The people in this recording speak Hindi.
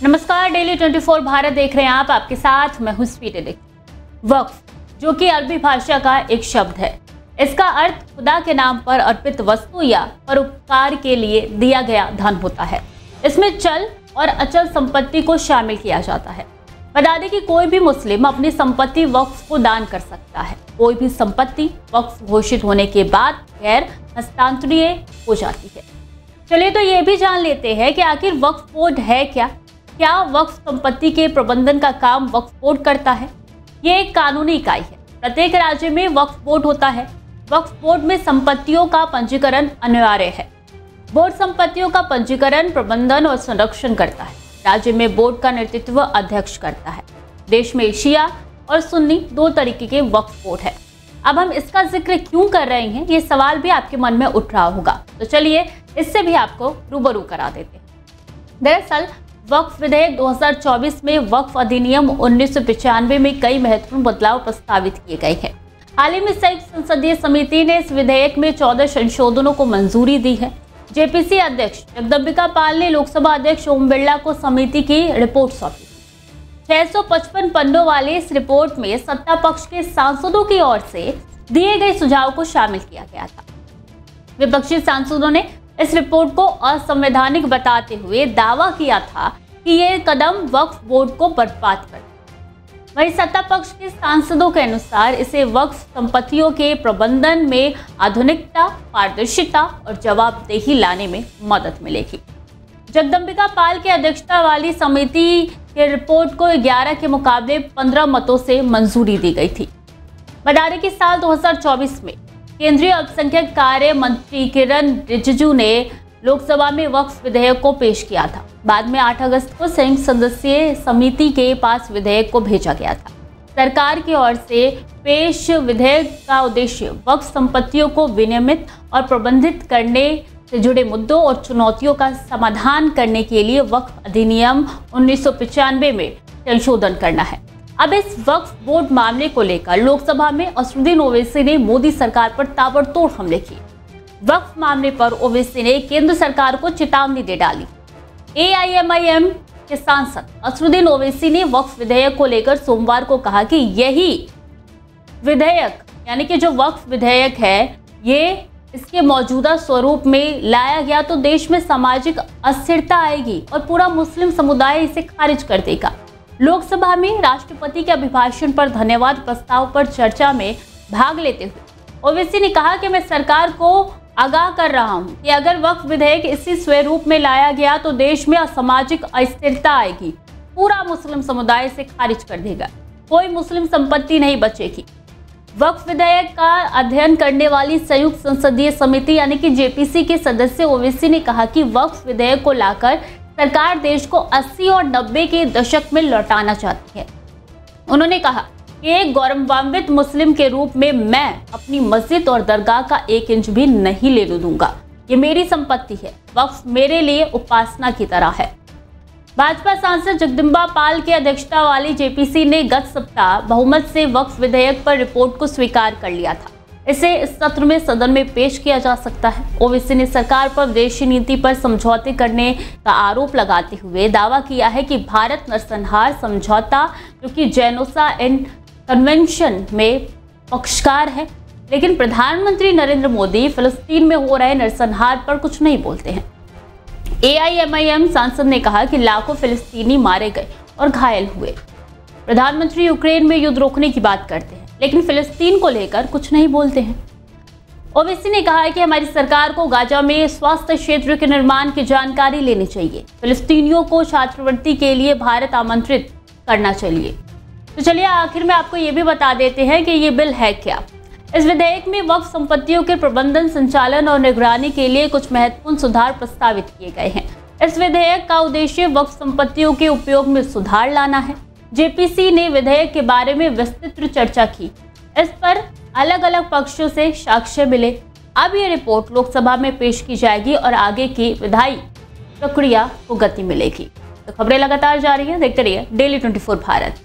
नमस्कार, डेली 24 भारत देख रहे हैं आप। आपके साथ मैं हूं स्वीटी लिख। वक्फ, जो कि अरबी भाषा का एक शब्द है, इसका अर्थ खुदा के नाम पर अर्पित वस्तु या परोपकार के लिए दिया गया धन होता है। इसमें चल और अचल संपत्ति को शामिल किया जाता है। बता दें कि कोई भी मुस्लिम अपनी संपत्ति वक्फ को दान कर सकता है। कोई भी संपत्ति वक्फ घोषित होने के बाद गैर हस्तांतरणीय हो जाती है। चलिए तो ये भी जान लेते हैं कि आखिर वक्फ बोर्ड है क्या वक्फ संपत्ति के प्रबंधन का काम वक्फ बोर्ड करता है। ये एक कानूनी इकाई है। प्रत्येक राज्य में वक्फ बोर्ड होता है। वक्फ बोर्ड में संपत्तियों का पंजीकरण अनिवार्य है। बोर्ड संपत्तियों का पंजीकरण, प्रबंधन और संरक्षण करता है। राज्य में बोर्ड का नेतृत्व अध्यक्ष करता है। देश में शिया और सुन्नी दो तरीके के वक्फ बोर्ड है। अब हम इसका जिक्र क्यों कर रहे हैं, ये सवाल भी आपके मन में उठ रहा होगा, तो चलिए इससे भी आपको रूबरू करा देते हैं। दरअसल वक्फ विधेयक 2024 में वक्फ अधिनियम 1995 में कई महत्वपूर्ण बदलाव प्रस्तावित किए गए हैं। हाल ही में संयुक्त संसदीय समिति ने इस विधेयक में 14 संशोधनों को मंजूरी दी है। जेपीसी अध्यक्ष जगदम्बिका पाल ने लोकसभा अध्यक्ष ओम बिरला को समिति की रिपोर्ट सौंपी। 655 पन्नों वाली इस रिपोर्ट में सत्ता पक्ष के सांसदों की ओर से दिए गए सुझाव को शामिल किया गया था। विपक्षी सांसदों ने इस रिपोर्ट को असंवैधानिक बताते हुए दावा किया था कि यह कदम वक्फ बोर्ड को बर्बाद कर देगा। वहीं सत्ता पक्ष के सांसदों के अनुसार इसे वक्फ संपत्तियों के प्रबंधन में आधुनिकता, पारदर्शिता और जवाबदेही लाने में मदद मिलेगी। जगदम्बिका पाल की अध्यक्षता वाली समिति के रिपोर्ट को 11 के मुकाबले 15 मतों से मंजूरी दी गई थी। बता दें कि साल 2024 में केंद्रीय अल्पसंख्यक कार्य मंत्री किरण रिजिजू ने लोकसभा में वक्फ विधेयक को पेश किया था। बाद में 8 अगस्त को संयुक्त सदस्यीय समिति के पास विधेयक को भेजा गया था। सरकार की ओर से पेश विधेयक का उद्देश्य वक्फ संपत्तियों को विनियमित और प्रबंधित करने से जुड़े मुद्दों और चुनौतियों का समाधान करने के लिए वक्फ अधिनियम 1995 में संशोधन करना है। अब इस वक्फ बोर्ड मामले को लेकर लोकसभा में असदुद्दीन ओवैसी ने मोदी सरकार पर ताबड़तोड़ हमले किए। वक्फ मामले पर ओवैसी ने केंद्र सरकार को चेतावनी दे डाली। एआईएमआईएम के सांसद असदुद्दीन ओवैसी ने वक्फ विधेयक को लेकर सोमवार को कहा कि यही विधेयक यानी कि जो वक्फ विधेयक है, ये इसके मौजूदा स्वरूप में लाया गया तो देश में सामाजिक अस्थिरता आएगी और पूरा मुस्लिम समुदाय इसे खारिज कर देगा। लोकसभा में राष्ट्रपति के अभिभाषण पर धन्यवाद प्रस्ताव पर चर्चा में भाग लेते हुए ओवैसी ने कहा कि मैं सरकार को आगाह कर रहा हूं कि अगर वक्फ विधेयक इसी स्वरूप में लाया गया तो देश में असामाजिक अस्थिरता आएगी, पूरा मुस्लिम समुदाय इसे खारिज कर देगा, कोई मुस्लिम संपत्ति नहीं बचेगी। वक्फ विधेयक का अध्ययन करने वाली संयुक्त संसदीय समिति यानी कि जेपीसी के सदस्य ओवैसी ने कहा कि वक्फ विधेयक को लाकर सरकार देश को 80 और 90 के दशक में लौटाना चाहती है। उन्होंने कहा कि एक गौरवान्वित मुस्लिम के रूप में मैं अपनी मस्जिद और दरगाह का 1 इंच भी नहीं लेने दूंगा। ये मेरी संपत्ति है। वक्फ मेरे लिए उपासना की तरह है। भाजपा सांसद जगदम्बिका पाल की अध्यक्षता वाली जेपीसी ने गत सप्ताह बहुमत से वक्फ विधेयक पर रिपोर्ट को स्वीकार कर लिया था। इसे इस सत्र में सदन में पेश किया जा सकता है। ओवैसी ने सरकार पर विदेशी नीति पर समझौते करने का आरोप लगाते हुए दावा किया है कि भारत नरसंहार समझौता, जो कि जेनोसा एंड कन्वेंशन में पक्षकार है, लेकिन प्रधानमंत्री नरेंद्र मोदी फिलिस्तीन में हो रहे नरसंहार पर कुछ नहीं बोलते हैं। एआईएमआईएम सांसद ने कहा कि लाखों फिलिस्तीनी मारे गए और घायल हुए। प्रधानमंत्री यूक्रेन में युद्ध रोकने की बात करते हैं, लेकिन फिलिस्तीन को लेकर कुछ नहीं बोलते हैं। ओवैसी ने कहा है कि हमारी सरकार को गाजा में स्वास्थ्य क्षेत्र के निर्माण की जानकारी लेनी चाहिए। फिलिस्तीनियों को छात्रवृत्ति के लिए भारत आमंत्रित करना चाहिए। तो चलिए आखिर में आपको ये भी बता देते हैं कि ये बिल है क्या। इस विधेयक में वक्फ संपत्तियों के प्रबंधन, संचालन और निगरानी के लिए कुछ महत्वपूर्ण सुधार प्रस्तावित किए गए हैं। इस विधेयक का उद्देश्य वक्फ संपत्तियों के उपयोग में सुधार लाना है। जेपीसी ने विधेयक के बारे में विस्तृत चर्चा की। इस पर अलग अलग पक्षों से साक्ष्य मिले। अब ये रिपोर्ट लोकसभा में पेश की जाएगी और आगे की विधायी प्रक्रिया को गति मिलेगी। तो खबरें लगातार जारी हैं, देखते रहिए डेली 24 भारत।